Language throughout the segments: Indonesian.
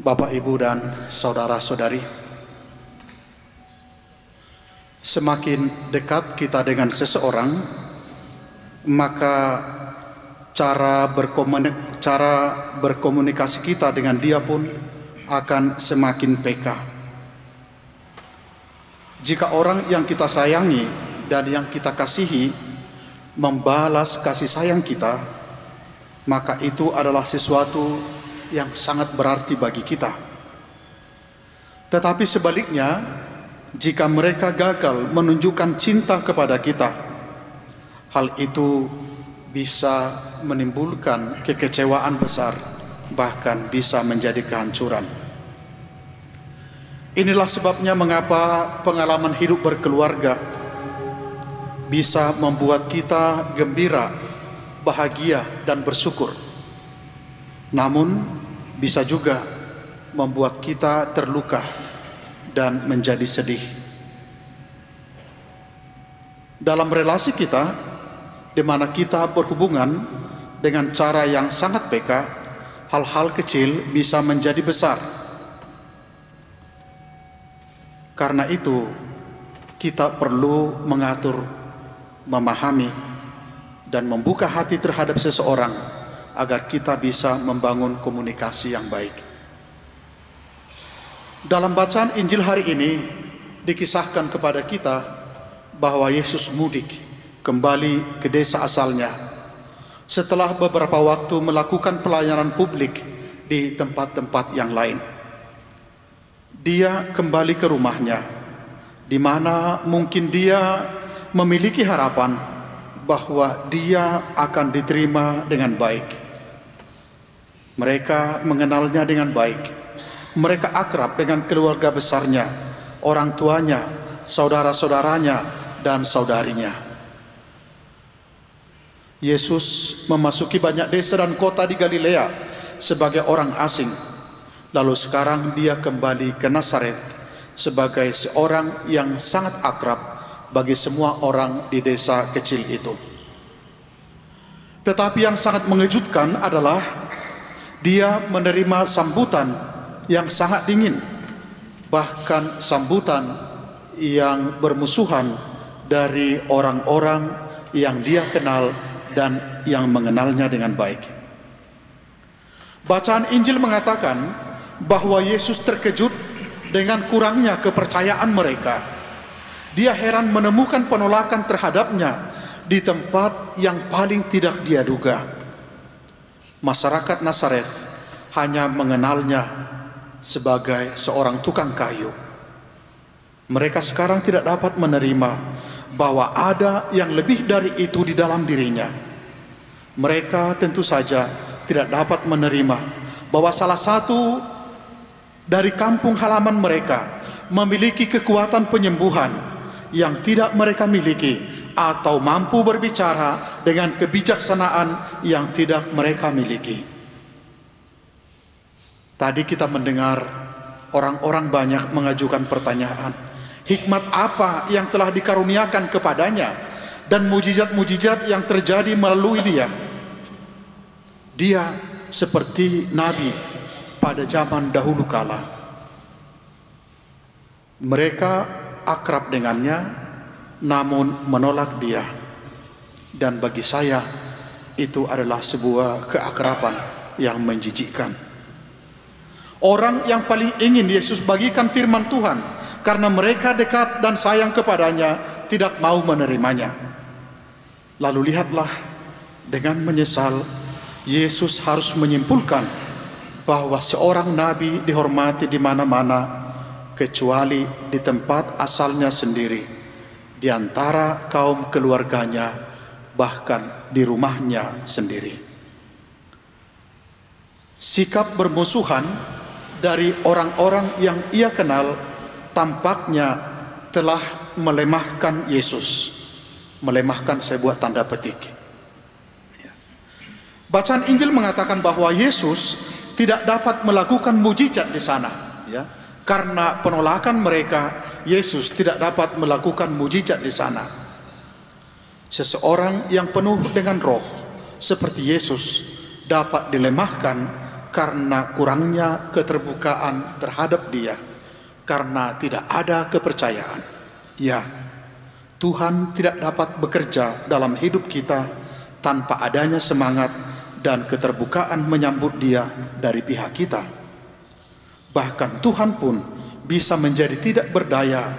Bapak, Ibu, dan saudara-saudari, semakin dekat kita dengan seseorang, maka cara berkomunikasi kita dengan dia pun akan semakin peka. Jika orang yang kita sayangi dan yang kita kasihi membalas kasih sayang kita, maka itu adalah sesuatu yang sangat berarti bagi kita. Tetapi sebaliknya, jika mereka gagal menunjukkan cinta kepada kita, hal itu bisa menimbulkan kekecewaan besar, bahkan bisa menjadi kehancuran. Inilah sebabnya mengapa pengalaman hidup berkeluarga bisa membuat kita gembira, bahagia, dan bersyukur. Namun bisa juga membuat kita terluka dan menjadi sedih. Dalam relasi kita, di mana kita berhubungan dengan cara yang sangat peka, hal-hal kecil bisa menjadi besar. Karena itu, kita perlu mengatur, memahami, dan membuka hati terhadap seseorang agar kita bisa membangun komunikasi yang baik. Dalam bacaan Injil hari ini dikisahkan kepada kita bahwa Yesus mudik kembali ke desa asalnya setelah beberapa waktu melakukan pelayanan publik di tempat-tempat yang lain. Dia kembali ke rumahnya, di mana mungkin dia memiliki harapan bahwa dia akan diterima dengan baik. Mereka mengenalnya dengan baik. Mereka akrab dengan keluarga besarnya, orang tuanya, saudara-saudaranya, dan saudarinya. Yesus memasuki banyak desa dan kota di Galilea sebagai orang asing. Lalu sekarang dia kembali ke Nazaret sebagai seorang yang sangat akrab bagi semua orang di desa kecil itu. Tetapi yang sangat mengejutkan adalah dia menerima sambutan yang sangat dingin, bahkan sambutan yang bermusuhan dari orang-orang yang dia kenal dan yang mengenalnya dengan baik. Bacaan Injil mengatakan bahwa Yesus terkejut dengan kurangnya kepercayaan mereka. Dia heran menemukan penolakan terhadapnya di tempat yang paling tidak dia duga. Masyarakat Nazaret hanya mengenalnya sebagai seorang tukang kayu. Mereka sekarang tidak dapat menerima bahwa ada yang lebih dari itu di dalam dirinya. Mereka tentu saja tidak dapat menerima bahwa salah satu dari kampung halaman mereka memiliki kekuatan penyembuhan yang tidak mereka miliki, atau mampu berbicara dengan kebijaksanaan yang tidak mereka miliki. Tadi kita mendengar orang-orang banyak mengajukan pertanyaan, hikmat apa yang telah dikaruniakan kepadanya dan mujizat-mujizat yang terjadi melalui dia. Dia seperti nabi pada zaman dahulu kala. Mereka akrab dengannya, namun menolak dia. Dan bagi saya, itu adalah sebuah keakraban yang menjijikkan. Orang yang paling ingin Yesus bagikan firman Tuhan, karena mereka dekat dan sayang kepadanya, tidak mau menerimanya. Lalu lihatlah, dengan menyesal, Yesus harus menyimpulkan bahwa seorang nabi dihormati di mana-mana, kecuali di tempat asalnya sendiri, di antara kaum keluarganya, bahkan di rumahnya sendiri. Sikap bermusuhan dari orang-orang yang ia kenal tampaknya telah melemahkan Yesus. Melemahkan, saya buat tanda petik. Bacaan Injil mengatakan bahwa Yesus tidak dapat melakukan mujizat di sana, ya. Karena penolakan mereka, Yesus tidak dapat melakukan mujizat di sana. Seseorang yang penuh dengan roh seperti Yesus dapat dilemahkan karena kurangnya keterbukaan terhadap Dia, karena tidak ada kepercayaan. Ya, Tuhan tidak dapat bekerja dalam hidup kita tanpa adanya semangat dan keterbukaan menyambut Dia dari pihak kita. Bahkan Tuhan pun bisa menjadi tidak berdaya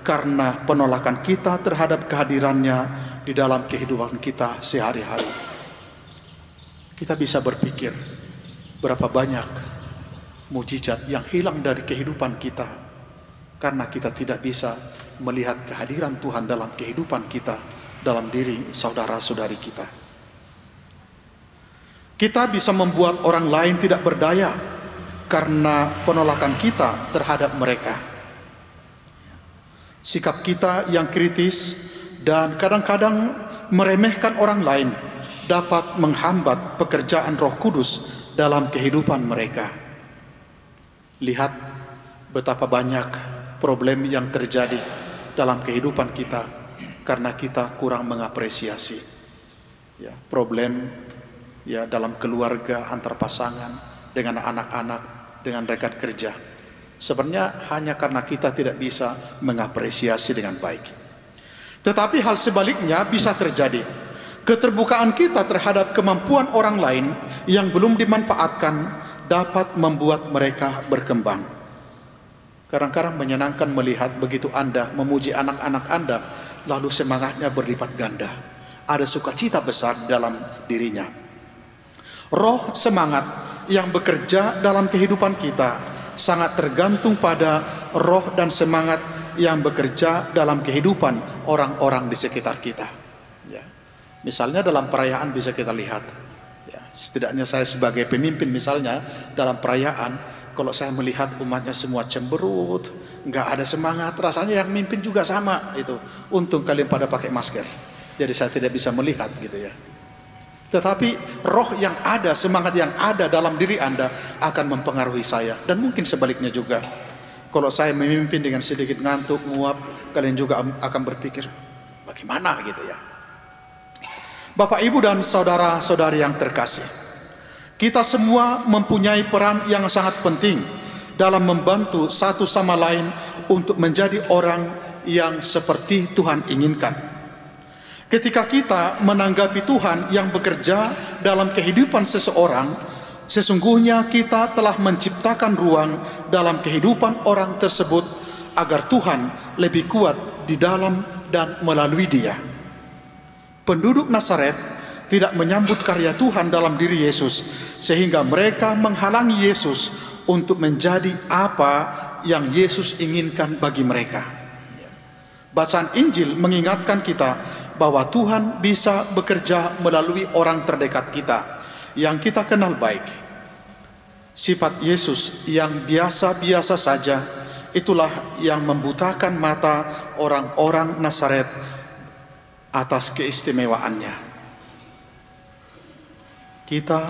karena penolakan kita terhadap kehadirannya di dalam kehidupan kita sehari-hari. Kita bisa berpikir berapa banyak mujizat yang hilang dari kehidupan kita karena kita tidak bisa melihat kehadiran Tuhan dalam kehidupan kita, dalam diri saudara-saudari kita. Kita bisa membuat orang lain tidak berdaya karena penolakan kita terhadap mereka. Sikap kita yang kritis dan kadang-kadang meremehkan orang lain dapat menghambat pekerjaan Roh Kudus dalam kehidupan mereka. Lihat betapa banyak problem yang terjadi dalam kehidupan kita karena kita kurang mengapresiasi. Ya, problem ya dalam keluarga, antar pasangan, dengan anak-anak, dengan rekan kerja. Sebenarnya hanya karena kita tidak bisa mengapresiasi dengan baik. Tetapi hal sebaliknya bisa terjadi. Keterbukaan kita terhadap kemampuan orang lain yang belum dimanfaatkan dapat membuat mereka berkembang. Kadang-kadang menyenangkan melihat begitu Anda memuji anak-anak Anda, lalu semangatnya berlipat ganda. Ada sukacita besar dalam dirinya. Roh semangat yang bekerja dalam kehidupan kita sangat tergantung pada roh dan semangat yang bekerja dalam kehidupan orang-orang di sekitar kita. Ya. Misalnya dalam perayaan bisa kita lihat. Ya, setidaknya saya sebagai pemimpin misalnya dalam perayaan, kalau saya melihat umatnya semua cemberut, nggak ada semangat, rasanya yang mimpin juga sama itu. Untung kalian pada pakai masker, jadi saya tidak bisa melihat gitu ya. Tetapi roh yang ada, semangat yang ada dalam diri Anda akan mempengaruhi saya. Dan mungkin sebaliknya juga. Kalau saya memimpin dengan sedikit ngantuk, nguap, kalian juga akan berpikir, bagaimana gitu ya. Bapak, Ibu, dan saudara-saudari yang terkasih, kita semua mempunyai peran yang sangat penting dalam membantu satu sama lain untuk menjadi orang yang seperti Tuhan inginkan. Ketika kita menanggapi Tuhan yang bekerja dalam kehidupan seseorang, sesungguhnya kita telah menciptakan ruang dalam kehidupan orang tersebut agar Tuhan lebih kuat di dalam dan melalui dia. Penduduk Nazaret tidak menyambut karya Tuhan dalam diri Yesus, sehingga mereka menghalangi Yesus untuk menjadi apa yang Yesus inginkan bagi mereka. Bacaan Injil mengingatkan kita bahwa Tuhan bisa bekerja melalui orang terdekat kita yang kita kenal baik. Sifat Yesus yang biasa-biasa saja itulah yang membutakan mata orang-orang Nazaret atas keistimewaannya. Kita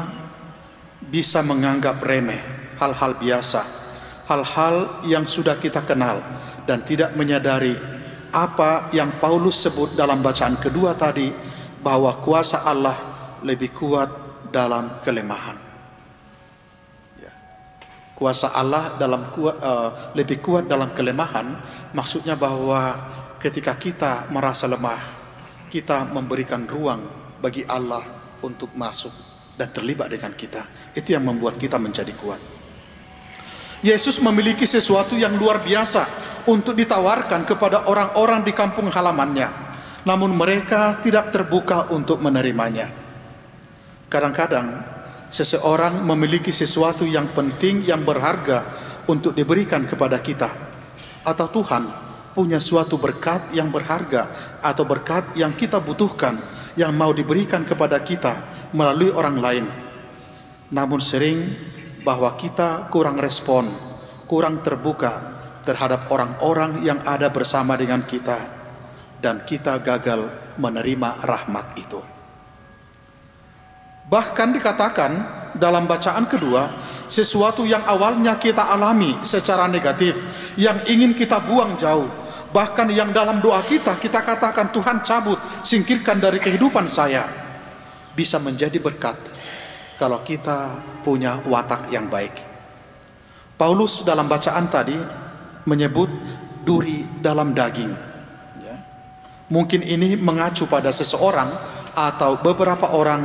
bisa menganggap remeh hal-hal biasa, hal-hal yang sudah kita kenal, dan tidak menyadari apa yang Paulus sebut dalam bacaan kedua tadi, bahwa kuasa Allah lebih kuat dalam kelemahan. Ya. Kuasa Allah lebih kuat dalam kelemahan, maksudnya bahwa ketika kita merasa lemah, kita memberikan ruang bagi Allah untuk masuk dan terlibat dengan kita. Itu yang membuat kita menjadi kuat. Yesus memiliki sesuatu yang luar biasa untuk ditawarkan kepada orang-orang di kampung halamannya, namun mereka tidak terbuka untuk menerimanya. Kadang-kadang seseorang memiliki sesuatu yang penting, yang berharga untuk diberikan kepada kita, atau Tuhan punya suatu berkat yang berharga atau berkat yang kita butuhkan, yang mau diberikan kepada kita melalui orang lain. Namun sering bahwa kita kurang respon, kurang terbuka terhadap orang-orang yang ada bersama dengan kita, dan kita gagal menerima rahmat itu. Bahkan dikatakan dalam bacaan kedua, sesuatu yang awalnya kita alami secara negatif, yang ingin kita buang jauh, bahkan yang dalam doa kita katakan, Tuhan cabut, singkirkan dari kehidupan saya, bisa menjadi berkat kalau kita punya watak yang baik. Paulus dalam bacaan tadi menyebut duri dalam daging. Ya. Mungkin ini mengacu pada seseorang atau beberapa orang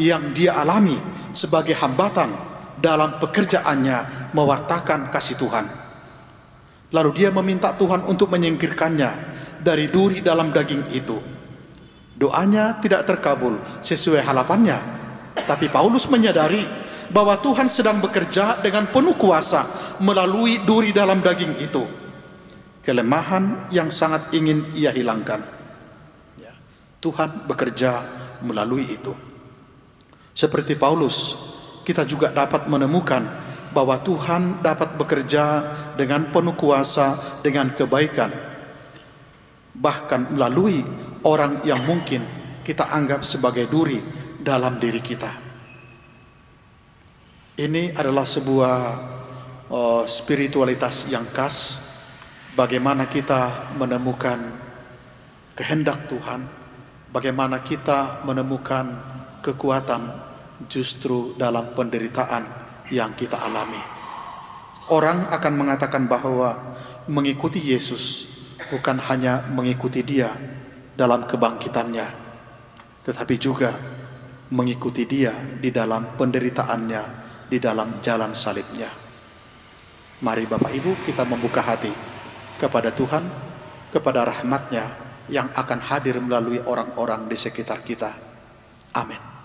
yang dia alami sebagai hambatan dalam pekerjaannya mewartakan kasih Tuhan. Lalu dia meminta Tuhan untuk menyingkirkannya dari duri dalam daging itu. Doanya tidak terkabul sesuai harapannya, tapi Paulus menyadari bahwa Tuhan sedang bekerja dengan penuh kuasa melalui duri dalam daging itu. Kelemahan yang sangat ingin ia hilangkan, ya, Tuhan bekerja melalui itu. Seperti Paulus, kita juga dapat menemukan bahwa Tuhan dapat bekerja dengan penuh kuasa, dengan kebaikan, bahkan melalui orang yang mungkin kita anggap sebagai duri dalam diri kita. Ini adalah sebuah spiritualitas yang khas, bagaimana kita menemukan kehendak Tuhan, bagaimana kita menemukan kekuatan justru dalam penderitaan yang kita alami. Orang akan mengatakan bahwa mengikuti Yesus bukan hanya mengikuti Dia dalam kebangkitannya, tetapi juga mengikuti Dia di dalam penderitaannya, di dalam jalan salibnya. Mari Bapak Ibu kita membuka hati kepada Tuhan, kepada rahmat-Nya yang akan hadir melalui orang-orang di sekitar kita. Amin.